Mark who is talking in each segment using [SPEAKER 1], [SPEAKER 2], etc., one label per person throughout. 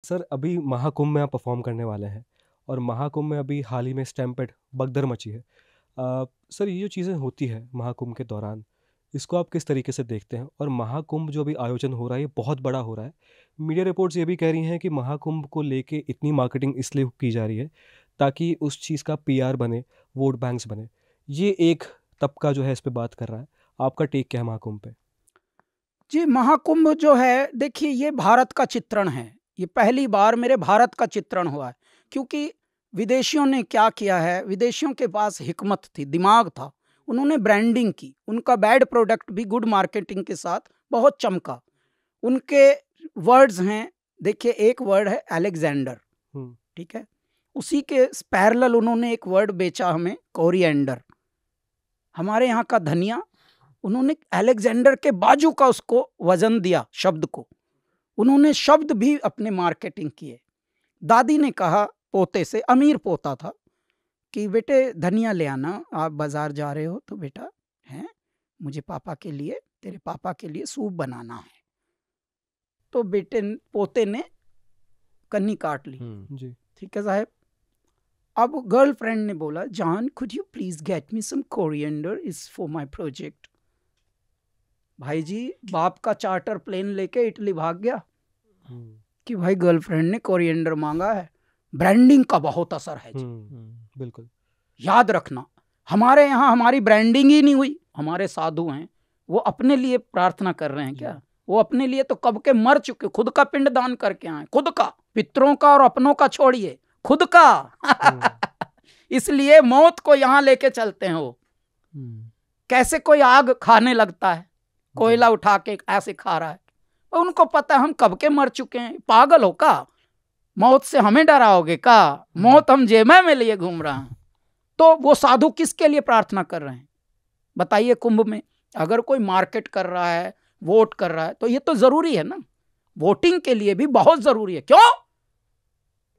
[SPEAKER 1] Sir अभी महाकुंभ में आप परफॉर्म करने वाले हैं और महाकुंभ में अभी हाल ही में स्टैम्पेड भगदड़ मची है। सर ये जो चीज़ें होती है महाकुंभ के दौरान, इसको आप किस तरीके से देखते हैं? और महाकुंभ जो अभी आयोजन हो रहा है ये बहुत बड़ा हो रहा है। मीडिया रिपोर्ट्स ये भी कह रही हैं कि महाकुंभ को लेके इतनी मार्केटिंग इसलिए की जा रही है ताकि उस चीज़ का पीआर बने, वोट बैंक्स बने। ये एक तबका जो है इस पे बात कर रहा है। आपका टेक क्या है महाकुंभ पे?
[SPEAKER 2] जी, महाकुंभ जो है, देखिए ये भारत का चित्रण है। ये पहली बार मेरे भारत का चित्रण हुआ है, क्योंकि विदेशियों ने क्या किया है, विदेशियों के पास हिकमत थी, दिमाग था। उन्होंने ब्रांडिंग की, उनका बैड प्रोडक्ट भी गुड मार्केटिंग के साथ बहुत चमका। उनके वर्ड्स हैं, देखिए एक वर्ड है अलेक्जेंडर, ठीक है, उसी के पैरेलल उन्होंने एक वर्ड बेचा हमें, कोरिएंडर। हमारे यहाँ का धनिया, उन्होंने अलेक्जेंडर के बाजू का उसको वजन दिया शब्द को। उन्होंने शब्द भी अपने मार्केटिंग किए। दादी ने कहा पोते से, अमीर पोता था, कि बेटे धनिया ले आना, आप बाजार जा रहे हो तो बेटा हैं मुझे पापा के लिए, तेरे पापा के लिए सूप बनाना है। तो पोते ने कन्नी काट ली।
[SPEAKER 1] जी।
[SPEAKER 2] ठीक है साहब। अब गर्लफ्रेंड ने बोला, John could you please get me some coriander, is for my project. भाई जी बाप का चार्टर प्लेन लेके इटली भाग गया कि भाई गर्लफ्रेंड ने कोरिएंडर मांगा है। ब्रांडिंग का बहुत असर है जी।
[SPEAKER 1] बिल्कुल
[SPEAKER 2] याद रखना, हमारे यहाँ हमारी ब्रांडिंग ही नहीं हुई। हमारे साधु हैं, वो अपने लिए प्रार्थना कर रहे हैं क्या? वो अपने लिए तो कब के मर चुके, खुद का पिंड दान करके आए, खुद का, पितरों का और अपनों का छोड़िए, खुद का। इसलिए मौत को यहाँ लेके चलते हैं। वो कैसे कोई आग खाने लगता है, कोयला उठा के ऐसे खा रहा है, उनको पता है हम कब के मर चुके हैं। पागल हो का? मौत से हमें डराओगे का? मौत हम जेब में लिए घूम रहा है। तो वो साधु किसके लिए प्रार्थना कर रहे हैं बताइए? कुंभ में अगर कोई मार्केट कर रहा है, वोट कर रहा है, तो ये तो जरूरी है ना, वोटिंग के लिए भी बहुत जरूरी है। क्यों?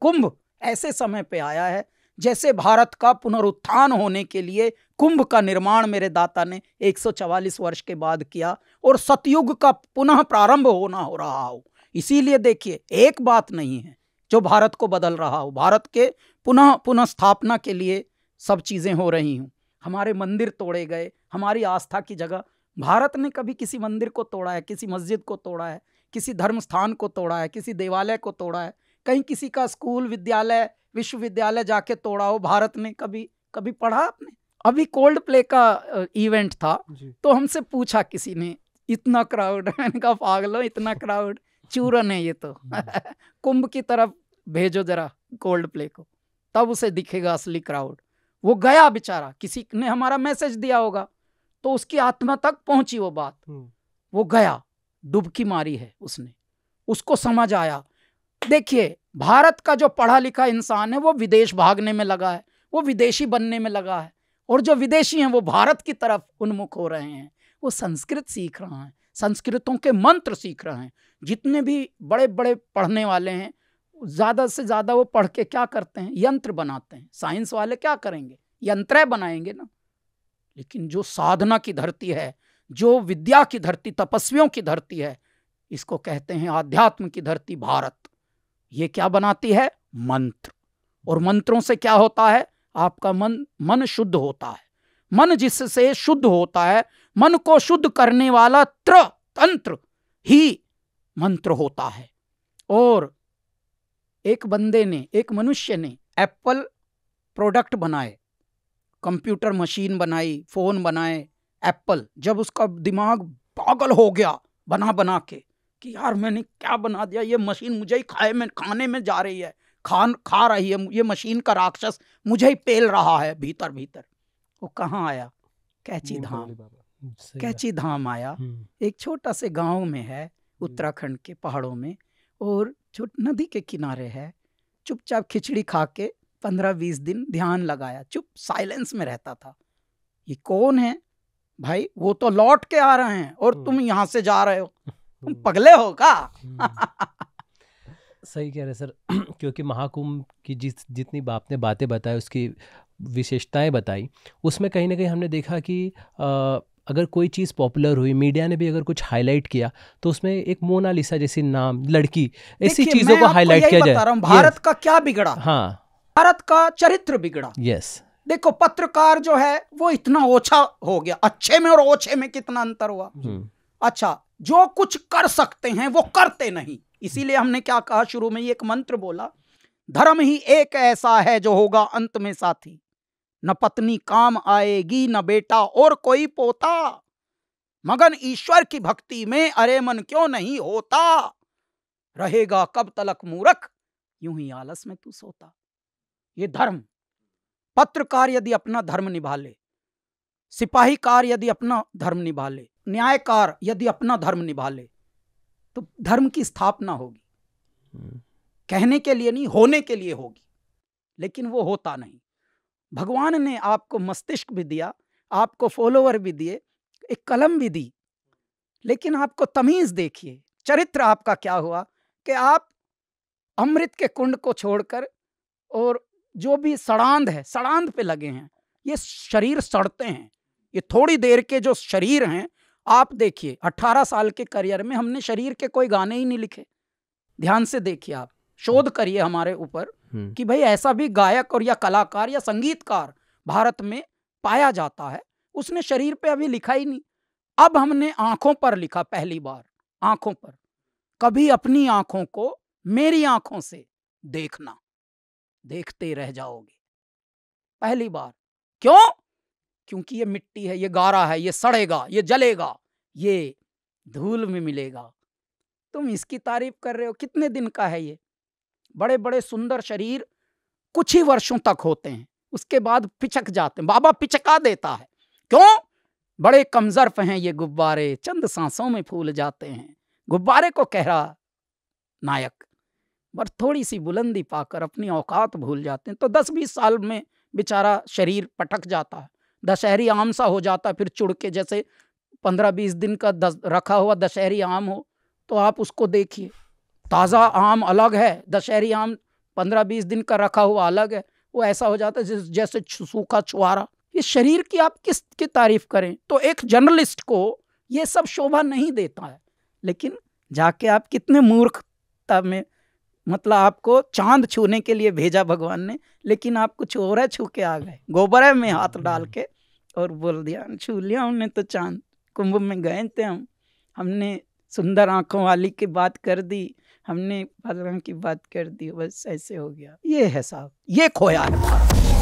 [SPEAKER 2] कुंभ ऐसे समय पे आया है जैसे भारत का पुनरुत्थान होने के लिए कुंभ का निर्माण मेरे दाता ने 144 वर्ष के बाद किया, और सतयुग का पुनः प्रारंभ होना हो रहा हो। इसीलिए देखिए, एक बात नहीं है जो भारत को बदल रहा हो, भारत के पुनः स्थापना के लिए सब चीजें हो रही हूं। हमारे मंदिर तोड़े गए, हमारी आस्था की जगह। भारत ने कभी किसी मंदिर को तोड़ा है? किसी मस्जिद को तोड़ा है? किसी धर्म स्थान को तोड़ा है? किसी देवालय को तोड़ा है? कहीं किसी का स्कूल, विद्यालय, विश्वविद्यालय जाके तोड़ा हो भारत ने? कभी पढ़ा आपने? अभी कोल्ड प्ले का इवेंट था, तो हमसे पूछा किसी ने, इतना क्राउड। मैंने कहा पागलो, इतना क्राउड चूरन है ये तो। कुंभ की तरफ भेजो जरा कोल्ड प्ले को, तब उसे दिखेगा असली क्राउड। वो गया बेचारा, किसी ने हमारा मैसेज दिया होगा तो उसकी आत्मा तक पहुंची वो बात। वो गया, डुबकी मारी है उसने, उसको समझ आया। देखिए, भारत का जो पढ़ा लिखा इंसान है वो विदेश भागने में लगा है, वो विदेशी बनने में लगा है, और जो विदेशी हैं वो भारत की तरफ उन्मुख हो रहे हैं। वो संस्कृत सीख रहे हैं, संस्कृतों के मंत्र सीख रहे हैं। जितने भी बड़े बड़े पढ़ने वाले हैं, ज़्यादा से ज़्यादा वो पढ़ के क्या करते हैं? यंत्र बनाते हैं। साइंस वाले क्या करेंगे? यंत्र बनाएंगे ना। लेकिन जो साधना की धरती है, जो विद्या की धरती, तपस्वियों की धरती है, इसको कहते हैं आध्यात्म की धरती भारत। ये क्या बनाती है? मंत्र। और मंत्रों से क्या होता है? आपका मन शुद्ध होता है। मन जिससे शुद्ध होता है, मन को शुद्ध करने वाला तंत्र ही मंत्र होता है। और एक बंदे ने, एक मनुष्य ने एप्पल प्रोडक्ट बनाए, कंप्यूटर मशीन बनाई, फोन बनाए, एप्पल। जब उसका दिमाग पागल हो गया बना बना के कि यार मैंने क्या बना दिया, ये मशीन मुझे ही खाने में जा रही है, खा रही है, ये मशीन का राक्षस मुझे ही पेल रहा है भीतर भीतर। वो कहाँ आया? कैची धाम। कैची धाम आया, एक छोटा से गांव में है, उत्तराखंड के पहाड़ों में, और नदी के किनारे है। चुपचाप खिचड़ी खा के 15-20 दिन ध्यान लगाया, चुप साइलेंस में रहता था। ये कौन है भाई? वो तो लौट के आ रहे हैं और तुम यहाँ से जा रहे हो, तुम पगले हो का?
[SPEAKER 3] सही कह रहे सर। क्योंकि महाकुंभ की जितनी आपने बातें बताई, उसकी विशेषताएं बताई, उसमें कहीं ना कहीं हमने देखा कि अगर कोई चीज़ पॉपुलर हुई, मीडिया ने भी अगर कुछ हाईलाइट किया, तो उसमें एक मोनालिसा जैसी नाम लड़की, ऐसी
[SPEAKER 2] देखिए,
[SPEAKER 3] चीज़ों
[SPEAKER 2] मैं
[SPEAKER 3] को
[SPEAKER 2] आपको
[SPEAKER 3] हाईलाइट
[SPEAKER 2] यही
[SPEAKER 3] किया
[SPEAKER 2] बता
[SPEAKER 3] जाए।
[SPEAKER 2] रहा हूं, भारत का क्या बिगड़ा?
[SPEAKER 3] हाँ,
[SPEAKER 2] भारत का चरित्र बिगड़ा।
[SPEAKER 3] यस,
[SPEAKER 2] देखो, पत्रकार जो है वो इतना ओछा हो गया। अच्छे में और ओछे में कितना अंतर हुआ। अच्छा, जो कुछ कर सकते हैं वो करते नहीं। इसीलिए हमने क्या कहा शुरू में, एक मंत्र बोला, धर्म ही एक ऐसा है जो होगा अंत में साथी, न पत्नी काम आएगी न बेटा और कोई पोता, मगन ईश्वर की भक्ति में अरे मन क्यों नहीं होता, रहेगा कब तलक मूर्ख यूं ही आलस में तू सोता। ये धर्म, पत्रकार यदि अपना धर्म निभा ले, सिपाहीकार यदि अपना धर्म निभा ले, न्यायकार यदि अपना धर्म निभा ले, तो धर्म की स्थापना होगी। कहने के लिए नहीं, होने के लिए होगी। लेकिन वो होता नहीं। भगवान ने आपको मस्तिष्क भी दिया, आपको फॉलोवर भी दिए, एक कलम भी दी, लेकिन आपको तमीज देखिए। चरित्र आपका क्या हुआ कि आप अमृत के कुंड को छोड़कर और जो भी सड़ांध है, सड़ांध पे लगे हैं। ये शरीर सड़ते हैं। ये थोड़ी देर के जो शरीर हैं, आप देखिए 18 साल के करियर में हमने शरीर के कोई गाने ही नहीं लिखे। ध्यान से देखिए, आप शोध करिए हमारे ऊपर कि भाई ऐसा भी गायक और या कलाकार या संगीतकार भारत में पाया जाता है, उसने शरीर पे अभी लिखा ही नहीं। अब हमने आंखों पर लिखा, पहली बार आंखों पर। कभी अपनी आंखों को मेरी आंखों से देखना, देखते रह जाओगे। पहली बार। क्यों? क्योंकि ये मिट्टी है, ये गारा है, ये सड़ेगा, ये जलेगा, ये धूल में मिलेगा। तुम इसकी तारीफ कर रहे हो। कितने दिन का है ये? बड़े बड़े सुंदर शरीर कुछ ही वर्षों तक होते हैं, उसके बाद पिचक जाते हैं। बाबा पिचका देता है। क्यों? बड़े कमजर्फ हैं ये गुब्बारे, चंद सांसों में फूल जाते हैं। गुब्बारे को कह रहा नायक, पर थोड़ी सी बुलंदी पाकर अपनी औकात भूल जाते हैं। तो 10-20 साल में बेचारा शरीर पटक जाता है, दशहरी आम सा हो जाता है। फिर चुड़ के जैसे 15-20 दिन का रखा हुआ दशहरी आम हो, तो आप उसको देखिए। ताज़ा आम अलग है, दशहरी आम 15-20 दिन का रखा हुआ अलग है। वो ऐसा हो जाता है जैसे सूखा छुआरा। इस शरीर की आप किसकी तारीफ करें? तो एक जर्नलिस्ट को ये सब शोभा नहीं देता है। लेकिन जाके आप कितने मूर्खता में, मतलब आपको चांद छूने के लिए भेजा भगवान ने, लेकिन आप कुछ और छू के आ गए, गोबर में हाथ डाल के, और बोल दिया छू लिया हमने तो चांद। कुंभ में गए थे हमने सुंदर आंखों वाली की बात कर दी, हमने फलराम की बात कर दी, बस ऐसे हो गया। ये है साहब, ये खोया है।